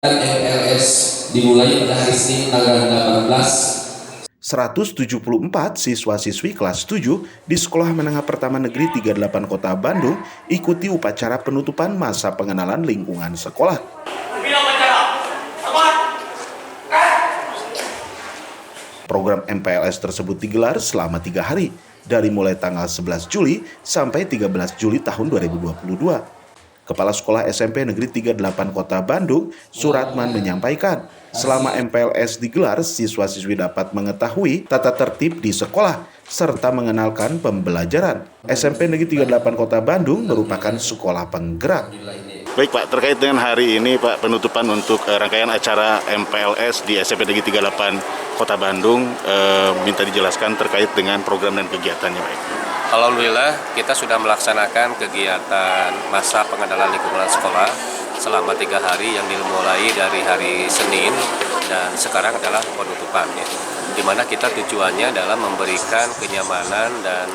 MPLS dimulai pada hari Senin tanggal 18. 174 siswa-siswi kelas 7 di Sekolah Menengah Pertama Negeri 38 Kota Bandung ikuti upacara penutupan masa pengenalan lingkungan sekolah. Program MPLS tersebut digelar selama 3 hari, dari mulai tanggal 11 Juli sampai 13 Juli tahun 2022. Kepala Sekolah SMP Negeri 38 Kota Bandung, Suratman, menyampaikan, selama MPLS digelar, siswa-siswi dapat mengetahui tata tertib di sekolah, serta mengenalkan pembelajaran. SMP Negeri 38 Kota Bandung merupakan sekolah penggerak. Baik Pak, terkait dengan hari ini Pak, penutupan untuk rangkaian acara MPLS di SMP Negeri 38 Kota Bandung, minta dijelaskan terkait dengan program dan kegiatannya Pak. Alhamdulillah kita sudah melaksanakan kegiatan masa pengenalan lingkungan sekolah selama 3 hari yang dimulai dari hari Senin dan sekarang adalah penutupannya, di mana kita tujuannya adalah memberikan kenyamanan dan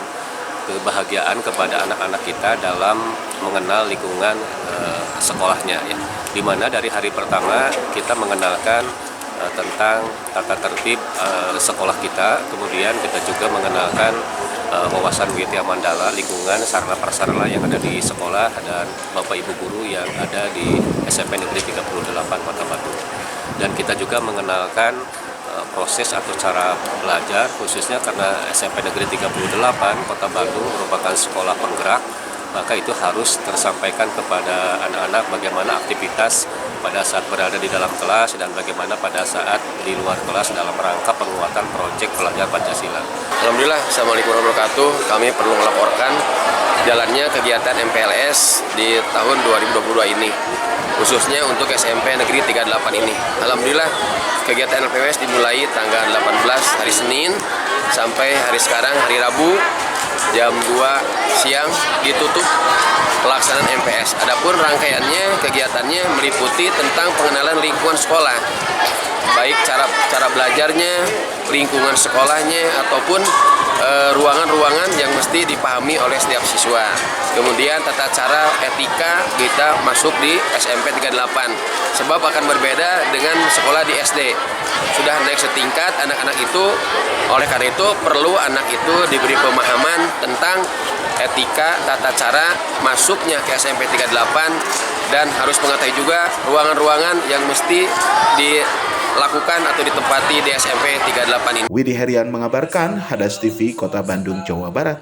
kebahagiaan kepada anak-anak kita dalam mengenal lingkungan sekolahnya, ya. Di mana dari hari pertama kita mengenalkan tentang tata tertib sekolah kita, kemudian kita juga mengenalkan wawasan Widya Mandala, lingkungan sarana prasarana yang ada di sekolah dan Bapak Ibu guru yang ada di SMP Negeri 38 Kota Bandung. Dan kita juga mengenalkan proses atau cara belajar, khususnya karena SMP Negeri 38 Kota Bandung merupakan sekolah penggerak, maka itu harus tersampaikan kepada anak-anak bagaimana aktivitas pada saat berada di dalam kelas dan bagaimana pada saat di luar kelas dalam rangka penguatan proyek pelajar Pancasila. Alhamdulillah, Assalamualaikum warahmatullahi wabarakatuh. Kami perlu melaporkan jalannya kegiatan MPLS di tahun 2022 ini, khususnya untuk SMP Negeri 38 ini. Alhamdulillah, kegiatan MPLS dimulai tanggal 18 hari Senin sampai hari sekarang hari Rabu jam 2 siang ditutup pelaksanaan MPS. Adapun rangkaiannya, kegiatannya meliputi tentang pengenalan lingkungan sekolah, baik cara belajarnya, lingkungan sekolahnya, ataupun ruangan-ruangan yang mesti dipahami oleh setiap siswa. Kemudian tata cara etika kita masuk di SMP 38, sebab akan berbeda dengan sekolah di SD. Sudah naik setingkat anak-anak itu, oleh karena itu perlu anak itu diberi pemahaman tentang etika, tata cara masuknya ke SMP 38, dan harus mengetahui juga ruangan-ruangan yang mesti dilakukan atau ditempati di SMP 38 ini. Widi Herian mengabarkan, Hadas TV, Kota Bandung, Jawa Barat.